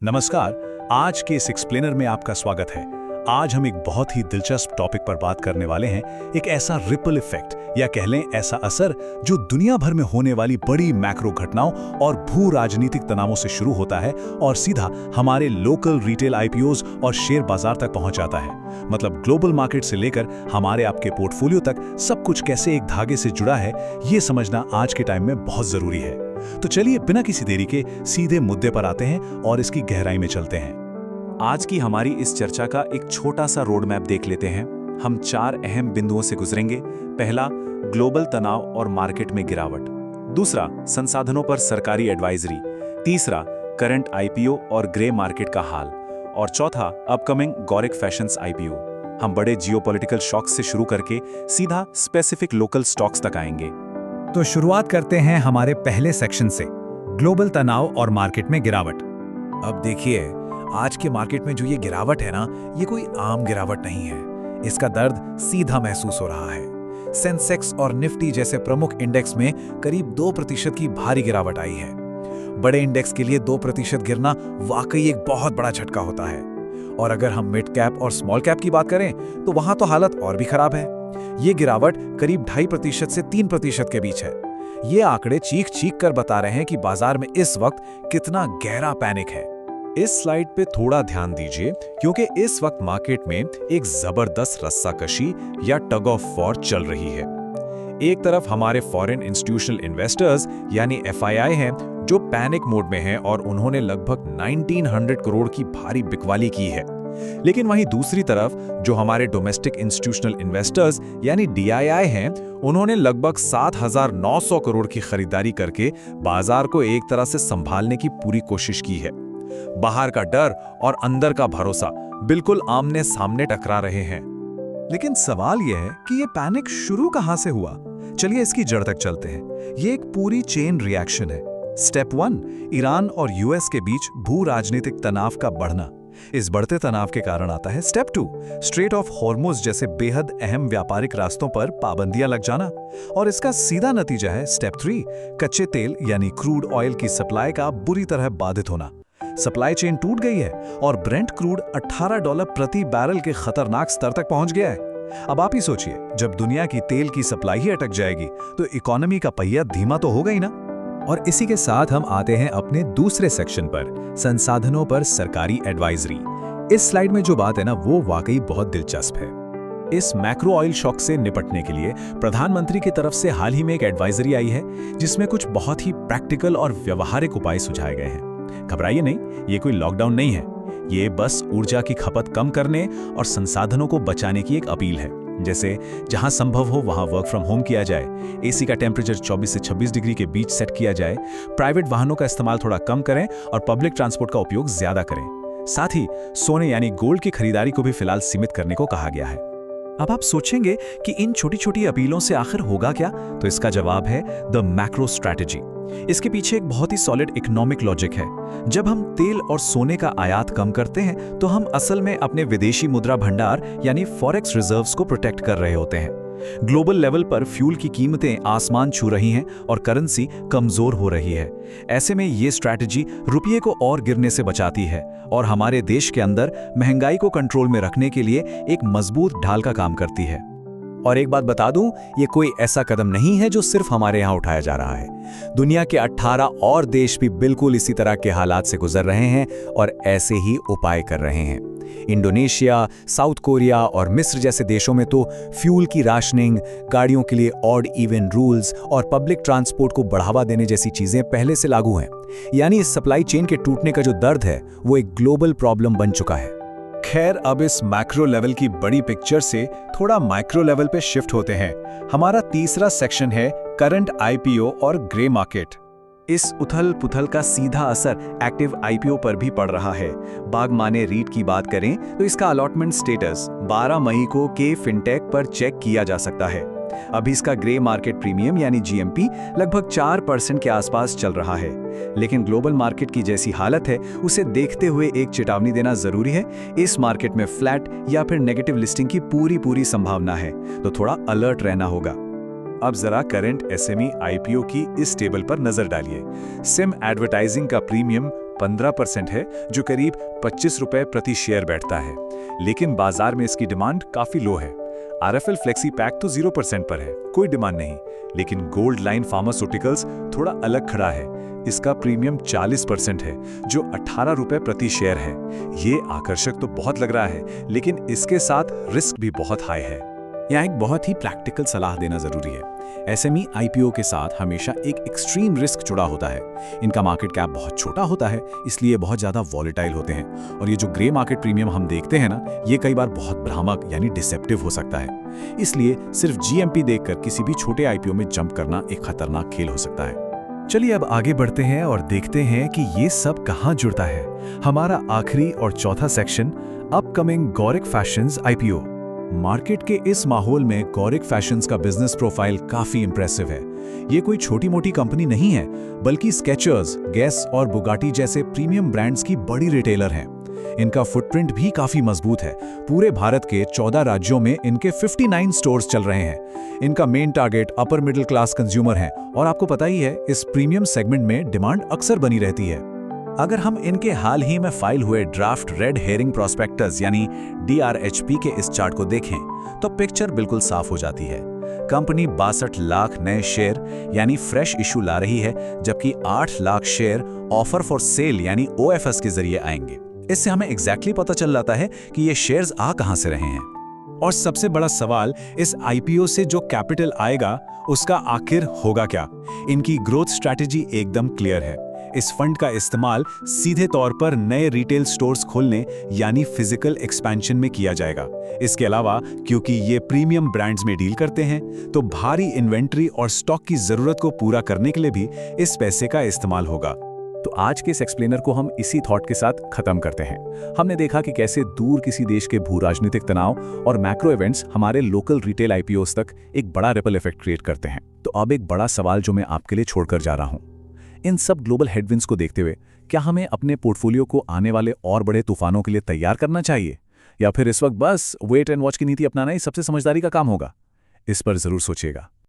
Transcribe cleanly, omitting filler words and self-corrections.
नमस्कार। आज के इस एक्सप्लेनर में आपका स्वागत है। आज हम एक बहुत ही दिलचस्प टॉपिक पर बात करने वाले हैं, एक ऐसा रिपल इफेक्ट या कह लें ऐसा असर जो दुनिया भर में होने वाली बड़ी मैक्रो घटनाओं और भू राजनीतिक तनावों से शुरू होता है और सीधा हमारे लोकल रिटेल आईपीओज और शेयर बाजार तक पहुंच जाता है। मतलब ग्लोबल मार्केट से लेकर हमारे आपके पोर्टफोलियो तक सब कुछ कैसे एक धागे से जुड़ा है, ये समझना आज के टाइम में बहुत जरूरी है। तो चलिए बिना किसी देरी के सीधे मुद्दे पर आते हैं और इसकी गहराई में चलते हैं। आज की हमारी इस चर्चा का एक छोटा सा रोड मैप देख लेते हैं। हम 4 अहम बिंदुओं से गुजरेंगे। पहला, ग्लोबल तनाव और मार्केट में गिरावट। दूसरा, संसाधनों पर सरकारी एडवाइजरी। तीसरा, करंट आईपीओ और ग्रे मार्केट का हाल। और चौथा, अपकमिंग गॉरिक फैशंस आईपीओ। हम बड़े जियोपॉलिटिकल शॉक्स से शुरू करके सीधा स्पेसिफिक लोकल स्टॉक्स तक आएंगे। तो शुरुआत करते हैं हमारे पहले सेक्शन से, ग्लोबल तनाव और मार्केट में गिरावट। अब देखिए, आज के मार्केट में जो ये गिरावट है ना, ये कोई आम गिरावट नहीं है। इसका दर्द सीधा महसूस हो रहा है। सेंसेक्स और निफ्टी जैसे प्रमुख इंडेक्स में करीब 2% की भारी गिरावट आई है। बड़े इंडेक्स के लिए 2% गिरना वाकई एक बहुत बड़ा झटका होता है। और अगर हम मिड कैप और स्मॉल कैप की बात करें तो वहां तो हालत और भी खराब है। ये गिरावट करीब 2.5% से 3% के बीच है। ये आंकड़े चीख चीख कर बता रहे हैं कि बाजार में इस वक्त कितना गहरा पैनिक है। इस स्लाइड पे थोड़ा ध्यान दीजिए, क्योंकि इस वक्त मार्केट में एक जबरदस्त रस्साकशी या टग ऑफ वॉर चल रही है। एक तरफ हमारे फॉरेन इंस्टीट्यूशनल इन्वेस्टर्स यानी एफआईआई हैं, जो पैनिक मोड में हैं और उन्होंने लगभग 1900 करोड़ की भारी बिकवाली की है। लेकिन वहीं दूसरी तरफ जो हमारे डोमेस्टिक इंस्टीट्यूशनल इन्वेस्टर्स यानी डीआईआई हैं, उन्होंने लगभग 7900 करोड़ की खरीदारी करके बाजार को एक तरह से संभालने की पूरी कोशिश की है। बाहर का डर और अंदर का भरोसा बिल्कुल आमने सामने टकरा रहे हैं। लेकिन सवाल यह है कि ये पैनिक शुरू कहां से हुआ। चलिए इसकी जड़ तक चलते हैं। ये एक पूरी चेन रिएक्शन है। स्टेप 1, ईरान और यूएस के बीच भू राजनीतिक तनाव का बढ़ना। इस बढ़ते तनाव के कारण आता है स्टेप 2, स्ट्रेट ऑफ हॉर्मुज जैसे बेहद अहम व्यापारिक रास्तों पर पाबंदियां लग जाना। और इसका सीधा नतीजा है स्टेप 3, कच्चे तेल यानी क्रूड ऑयल की सप्लाई का बुरी तरह बाधित होना। सप्लाई चेन टूट गई है और ब्रेंट क्रूड $18 प्रति बैरल के खतरनाक स्तर तक पहुंच गया है। अब आप ही सोचिए, जब दुनिया की तेल की सप्लाई ही अटक जाएगी तो इकोनॉमी का पहिया धीमा तो होगा ही ना। और इसी के साथ हम आते हैं अपने दूसरे सेक्शन पर, संसाधनों पर सरकारी एडवाइजरी। इस स्लाइड में जो बात है ना, वो वाकई बहुत दिलचस्प है। इस मैक्रो ऑयल शॉक से निपटने के लिए प्रधानमंत्री की तरफ से हाल ही में एक एडवाइजरी आई है, जिसमें कुछ बहुत ही प्रैक्टिकल और व्यवहारिक उपाय सुझाए गए हैं। घबराइए नहीं, ये कोई लॉकडाउन नहीं है। ये बस ऊर्जा की खपत कम करने और संसाधनों को बचाने की एक अपील है। जैसे जहां संभव हो वहां वर्क फ्रॉम होम किया जाए, एसी का टेम्परेचर 24 से 26 डिग्री के बीच सेट किया जाए, प्राइवेट वाहनों का इस्तेमाल थोड़ा कम करें और पब्लिक ट्रांसपोर्ट का उपयोग ज्यादा करें। साथ ही सोने यानी गोल्ड की खरीदारी को भी फिलहाल सीमित करने को कहा गया है। अब आप सोचेंगे कि इन छोटी छोटी अपीलों से आखिर होगा क्या, तो इसका जवाब है द मैक्रो स्ट्रैटेजी। इसके पीछे एक बहुत ही सॉलिड इकोनॉमिक लॉजिक है। जब हम तेल और सोने का आयात कम करते हैं तो हम असल में अपने विदेशी मुद्रा भंडार यानी फॉरेक्स रिजर्व्स को प्रोटेक्ट कर रहे होते हैं। ग्लोबल लेवल पर फ्यूल की कीमतें आसमान छू रही हैं और करेंसी कमजोर हो रही है। ऐसे में ये स्ट्रैटेजी रुपये को और गिरने से बचाती है और हमारे देश के अंदर महंगाई को कंट्रोल में रखने के लिए एक मजबूत ढाल का काम करती है। और एक बात बता दूं, ये कोई ऐसा कदम नहीं है जो सिर्फ हमारे यहाँ उठाया जा रहा है। दुनिया के 18 और देश भी बिल्कुल इसी तरह के हालात से गुजर रहे हैं और ऐसे ही उपाय कर रहे हैं। इंडोनेशिया, साउथ कोरिया और मिस्र जैसे देशों में तो फ्यूल की राशनिंग, गाड़ियों के लिए ऑड इवन रूल्स और पब्लिक ट्रांसपोर्ट को बढ़ावा देने जैसी चीजें पहले से लागू हैं। यानी इस सप्लाई चेन के टूटने का जो दर्द है वो एक ग्लोबल प्रॉब्लम बन चुका है। खैर, अब इस मैक्रो लेवल की बड़ी पिक्चर से थोड़ा माइक्रो लेवल पे शिफ्ट होते हैं। हमारा तीसरा सेक्शन है करंट आईपीओ और ग्रे मार्केट। इस उथल पुथल का सीधा असर एक्टिव आईपीओ पर भी पड़ रहा है। बाग माने रीट की बात करें तो इसका अलॉटमेंट स्टेटस 12 मई को के फिनटेक पर चेक किया जा सकता है। अभी इसका ग्रे मार्केट प्रीमियम यानी जीएमपी लगभग 4% के आसपास चल रहा है। लेकिन ग्लोबल मार्केट की जैसी हालत है, उसे देखते हुए एक चेतावनी देना जरूरी है। इस मार्केट में फ्लैट या फिर नेगेटिव लिस्टिंग की पूरी संभावना है, तो थोड़ा अलर्ट रहना होगा। अब जरा करंट एसएमई आईपीओ की इस टेबल पर नजर डालिए। सिम एडवर्टाइजिंग का प्रीमियम 15% है, जो करीब 25 रुपए प्रति शेयर बैठता है। लेकिन बाजार में इसकी डिमांड काफी लो है। RFL फ्लेक्सी पैक तो 0% पर है, कोई डिमांड नहीं। लेकिन गोल्ड लाइन फार्मास्यूटिकल्स थोड़ा अलग खड़ा है। इसका प्रीमियम 40% है, जो 18 रुपए प्रति शेयर है। ये आकर्षक तो बहुत लग रहा है, लेकिन इसके साथ रिस्क भी बहुत हाई है। यहाँ एक बहुत ही प्रैक्टिकल सलाह देना जरूरी है। SME IPO के साथ हमेशा एक एक्सट्रीम रिस्क जुड़ा होता है। इनका मार्केट कैप बहुत छोटा होता है, इसलिए बहुत ज़्यादा वॉलेटाइल होते हैं। और ये जो ग्रे मार्केट प्रीमियम हम देखते हैं ना, ये कई बार बहुत भ्रामक यानी डिसेप्टिव हो सकता है। इसलिए सिर्फ GMP देखकर किसी भी छोटे IPO में जंप करना एक खतरनाक खेल हो सकता है। चलिए अब आगे बढ़ते हैं और देखते हैं कि ये सब कहाँ जुड़ता है। हमारा आखिरी और चौथा section, upcoming Gaurik Fashions IPO। Market के इस माहौल में गौरिक फैशंस का बिजनेस प्रोफाइल काफी इंप्रेसिव है। ये कोई छोटी मोटी कंपनी नहीं है, बल्कि स्केचर्स, गेस और बुगाटी जैसे प्रीमियम ब्रांड्स की बड़ी रिटेलर है। इनका फुटप्रिंट भी काफी मजबूत है। पूरे भारत के 14 राज्यों में इनके 59 स्टोर्स चल रहे हैं। इनका main target upper middle class consumer है, और आपको पता ही है इस प्रीमियम सेगमेंट में डिमांड अक्सर बनी रहती है। अगर हम इनके हाल ही में फाइल हुए ड्राफ्ट रेड हेरिंग प्रोस्पेक्टस यानी DRHP के इस चार्ट को देखें तो पिक्चर बिल्कुल साफ हो जाती है। कंपनी 62 लाख नए शेयर यानी फ्रेश इशू ला रही है, जबकि 8 lakh share offer for sale यानी OFS के जरिए आएंगे। इससे हमें एग्जैक्टली पता चल जाता है कि ये शेयर्स आ कहां से रहे हैं। और सबसे बड़ा सवाल, इस IPO से जो कैपिटल आएगा उसका आखिर होगा क्या? इनकी ग्रोथ स्ट्रैटेजी एकदम क्लियर है। इस फंड का इस्तेमाल सीधे तौर पर नए रिटेल स्टोर्स खोलने यानी फिजिकल एक्सपेंशन में किया जाएगा। इसके अलावा क्योंकि ये प्रीमियम ब्रांड्स में डील करते हैं, तो भारी इन्वेंट्री और स्टॉक की जरूरत को पूरा करने के लिए भी इस पैसे का इस्तेमाल होगा। तो आज के इस एक्सप्लेनर को हम इसी थॉट के साथ खत्म करते हैं। हमने देखा कि कैसे दूर किसी देश के भू राजनीतिक तनाव और मैक्रो इवेंट्स हमारे लोकल रिटेल IPOs तक एक बड़ा रिपल इफेक्ट क्रिएट करते हैं। तो अब एक बड़ा सवाल जो मैं आपके लिए छोड़कर जा रहा हूं, इन सब ग्लोबल हेडविंड्स को देखते हुए क्या हमें अपने पोर्टफोलियो को आने वाले और बड़े तूफानों के लिए तैयार करना चाहिए, या फिर इस वक्त बस वेट एंड वॉच की नीति अपनाना ही सबसे समझदारी का काम होगा? इस पर जरूर सोचिएगा।